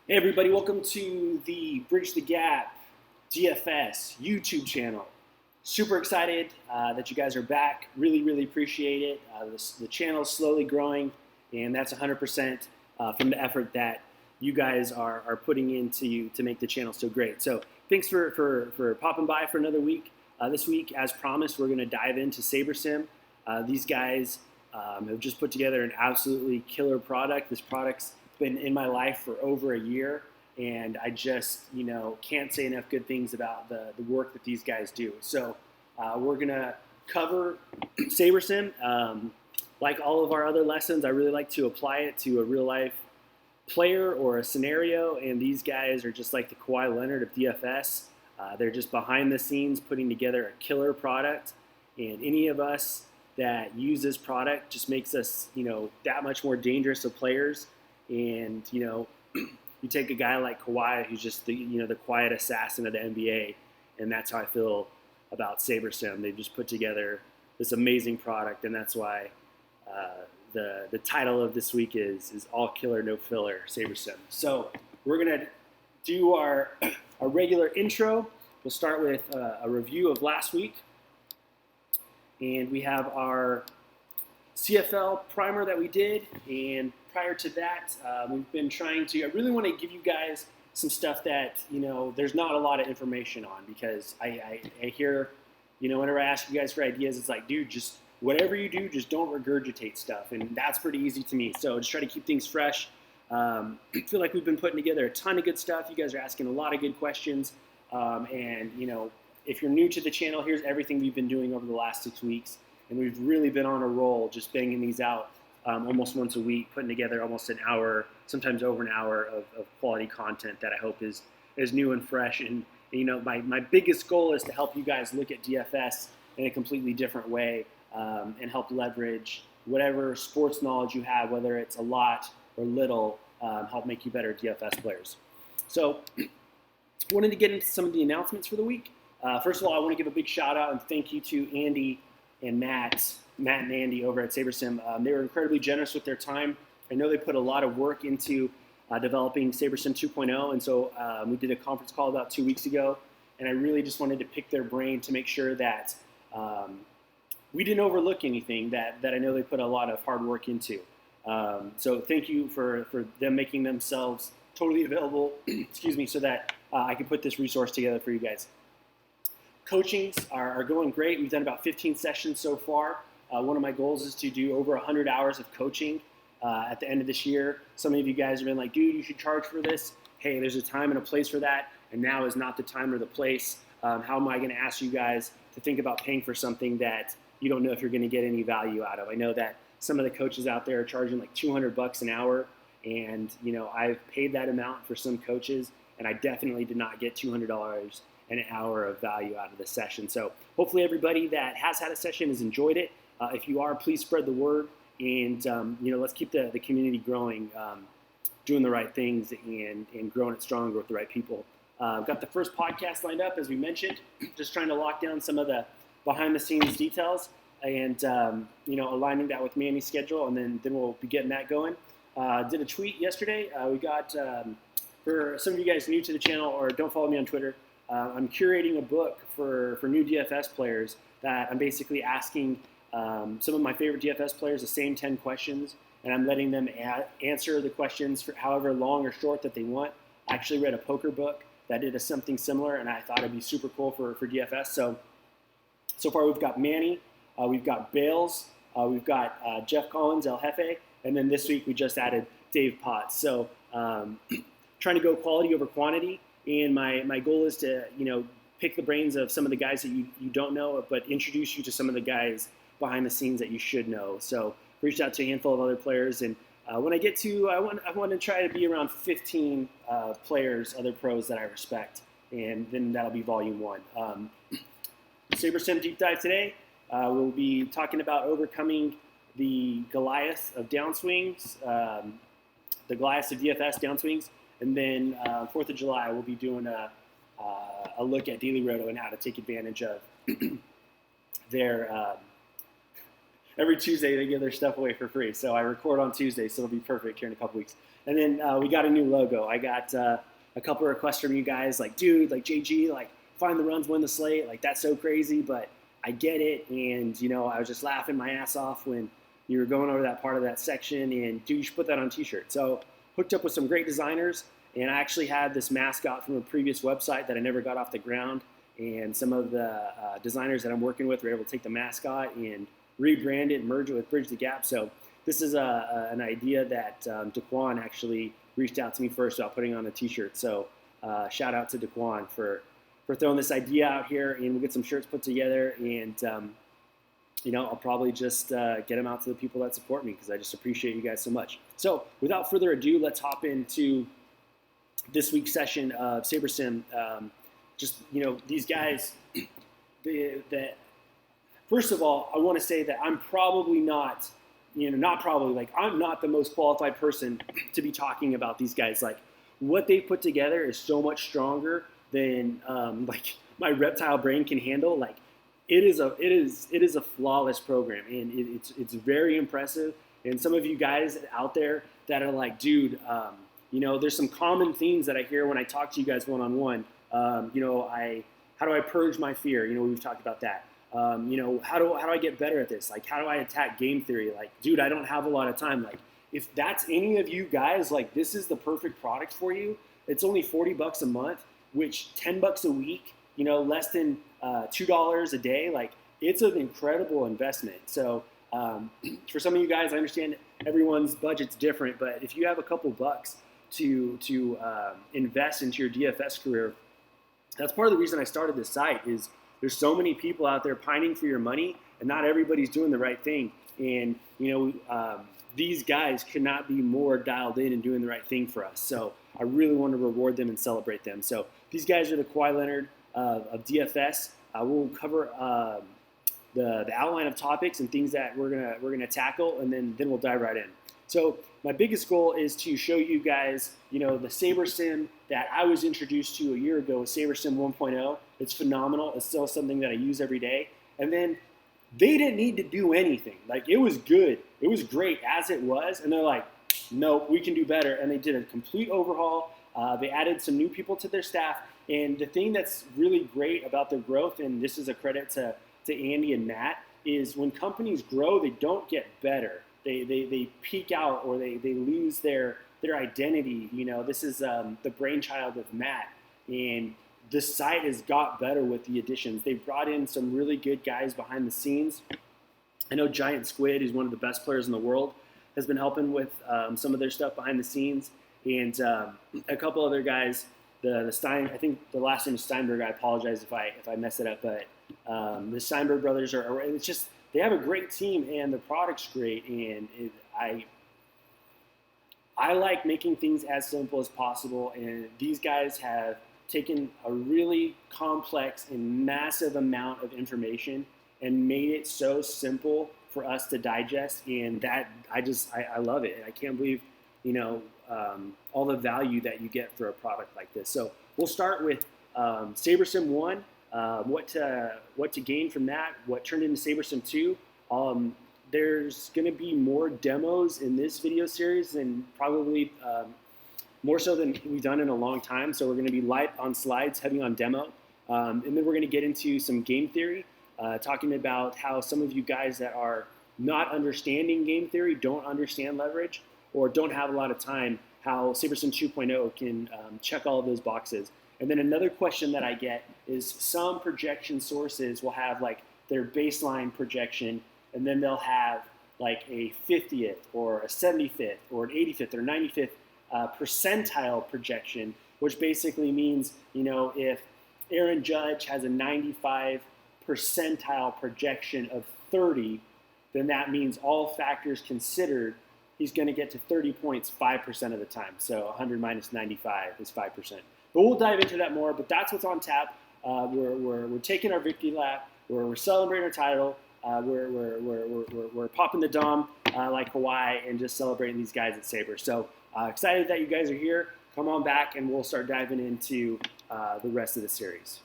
Hey everybody, welcome to the Bridge the Gap DFS YouTube channel. Super excited that you guys are back. Really appreciate it. The channel is slowly growing, and that's 100% from the effort that you guys are putting into to make the channel so great. So thanks for popping by for another week. This week, as promised, we're going to dive into SaberSim. These guys have just put together an absolutely killer product. This product's been in my life for over a year, and I just can't say enough good things about the work that these guys do. So we're gonna cover SaberSim. Like all of our other lessons, I really like to apply it to a real life player or a scenario, and these guys are just like the Kawhi Leonard of DFS. They're just behind the scenes putting together a killer product, and any of us that use this product just makes us that much more dangerous of players. And you take a guy like Kawhi, who's just the quiet assassin of the NBA, and that's how I feel about SaberSim. They've just put together this amazing product, and that's why the title of this week is All Killer No Filler SaberSim. So we're gonna do our regular intro. We'll start with a review of last week, and we have our CFL primer that we did, and prior to that, we've been trying to, I really want to give you guys some stuff that, there's not a lot of information on, because I hear, whenever I ask you guys for ideas, it's like, dude, just whatever you do, just don't regurgitate stuff, and that's pretty easy to me. So just try to keep things fresh. I feel like we've been putting together a ton of good stuff. You guys are asking a lot of good questions, and, if you're new to the channel, here's everything we've been doing over the last 6 weeks. And we've really been on a roll, just banging these out almost once a week, putting together almost an hour, sometimes over an hour of quality content that I hope is new and fresh. And my biggest goal is to help you guys look at DFS in a completely different way, and help leverage whatever sports knowledge you have, whether it's a lot or little, help make you better DFS players. So I wanted to get into some of the announcements for the week. First of all, I want to give a big shout out and thank you to Andy and Matt and Andy over at SaberSim. They were incredibly generous with their time. I know they put a lot of work into developing SaberSim 2.0, and so we did a conference call about 2 weeks ago, and I really just wanted to pick their brain to make sure that we didn't overlook anything that I know they put a lot of hard work into. So thank you for them making themselves totally available, excuse me, so that I can put this resource together for you guys. Coachings are going great. We've done about 15 sessions so far. One of my goals is to do over 100 hours of coaching at the end of this year. Some of you guys have been like, dude, you should charge for this. Hey, there's a time and a place for that, and now is not the time or the place. How am I going to ask you guys to think about paying for something that you don't know if you're going to get any value out of? I know that some of the coaches out there are charging like $200 an hour, and I've paid that amount for some coaches, and I definitely did not get $200 an hour of value out of the session. So hopefully everybody that has had a session has enjoyed it. If you are, please spread the word, and let's keep the community growing, doing the right things and growing it stronger with the right people. I've got the first podcast lined up, as we mentioned, just trying to lock down some of the behind the scenes details, and aligning that with Manny's schedule, and then we'll be getting that going. Did a tweet yesterday. We got, for some of you guys new to the channel or don't follow me on Twitter, I'm curating a book for new DFS players that I'm basically asking some of my favorite DFS players the same 10 questions, and I'm letting them answer the questions for however long or short that they want. I actually read a poker book that did something similar, and I thought it'd be super cool for DFS. So far we've got Manny, we've got Bales, we've got Jeff Collins, El Jefe, and then this week we just added Dave Potts. So trying to go quality over quantity. And my goal is to, pick the brains of some of the guys that you don't know, but introduce you to some of the guys behind the scenes that you should know. So reached out to a handful of other players, and when I get to, I want to try to be around 15 players, other pros that I respect, and then that'll be volume 1. SaberSim deep dive today. We'll be talking about overcoming the Goliath of downswings, the Goliath of DFS downswings. And then 4th of July, we'll be doing a look at Daily Roto and how to take advantage of their every Tuesday they give their stuff away for free. So I record on Tuesday, so it'll be perfect here in a couple weeks. And then we got a new logo. I got a couple of requests from you guys, like, dude, like JG, like find the runs, win the slate. Like that's so crazy, but I get it. And I was just laughing my ass off when you were going over that part of that section. And dude, you should put that on a t-shirt. So hooked up with some great designers. And I actually had this mascot from a previous website that I never got off the ground. And some of the designers that I'm working with were able to take the mascot and rebrand it and merge it with Bridge the Gap. So this is an idea that Daquan actually reached out to me first about putting on a t-shirt. So shout out to Daquan for throwing this idea out here, and we'll get some shirts put together. And I'll probably just get them out to the people that support me because I just appreciate you guys so much. So without further ado, let's hop into this week's session of SaberSim. These guys, first of all, I want to say that I'm probably not, I'm not the most qualified person to be talking about these guys. Like what they put together is so much stronger than my reptile brain can handle. Like it is a flawless program, and it's very impressive. And some of you guys out there that are like, dude, there's some common themes that I hear when I talk to you guys one-on-one. How do I purge my fear? We've talked about that. How do I get better at this? Like, how do I attack game theory? Like, dude, I don't have a lot of time. Like, if that's any of you guys, like, this is the perfect product for you. It's only $40 a month, which $10 a week, less than $2 a day. Like, it's an incredible investment. So for some of you guys, I understand everyone's budget's different, but if you have a couple bucks to invest into your DFS career, that's part of the reason I started this site. Is there's so many people out there pining for your money, and not everybody's doing the right thing. And these guys could not be more dialed in and doing the right thing for us. So I really want to reward them and celebrate them. So these guys are the Kawhi Leonard of DFS. We'll cover the outline of topics and things that we're gonna tackle, and then we'll dive right in. So my biggest goal is to show you guys, the SaberSim that I was introduced to a year ago, SaberSim 1.0. It's phenomenal. It's still something that I use every day. And then they didn't need to do anything. Like, it was good. It was great as it was. And they're like, no, we can do better. And they did a complete overhaul. They added some new people to their staff. And the thing that's really great about their growth, and this is a credit to Andy and Matt, is when companies grow, they don't get better. They peak out, or they lose their identity. This is the brainchild of Matt, and the site has got better with the additions. They brought in some really good guys behind the scenes. I know Giant Squid, who's one of the best players in the world, has been helping with some of their stuff behind the scenes, and a couple other guys. The Stein, I think the last name is Steinberg. I apologize if I mess it up, but the Steinberg brothers are. It's just. They have a great team, and the product's great, and I like making things as simple as possible, and these guys have taken a really complex and massive amount of information and made it so simple for us to digest, and that I love it, and I can't believe all the value that you get for a product like this. So we'll start with SaberSim 1. What to gain from that, what turned into SaberSim 2. There's going to be more demos in this video series, and probably more so than we've done in a long time. So we're going to be light on slides, heavy on demo. And then we're going to get into some game theory, talking about how some of you guys that are not understanding game theory, don't understand leverage, or don't have a lot of time, how SaberSim 2.0 can check all of those boxes. And then another question that I get is some projection sources will have like their baseline projection, and then they'll have like a 50th or a 75th or an 85th or 95th percentile projection, which basically means, if Aaron Judge has a 95 percentile projection of 30, then that means all factors considered, he's going to get to 30 points 5% of the time. So 100 minus 95 is 5%. But we'll dive into that more. But that's what's on tap. We're taking our victory lap. We're celebrating our title. We're popping the dom like Kawhi and just celebrating these guys at Saber. So excited that you guys are here. Come on back and we'll start diving into the rest of the series.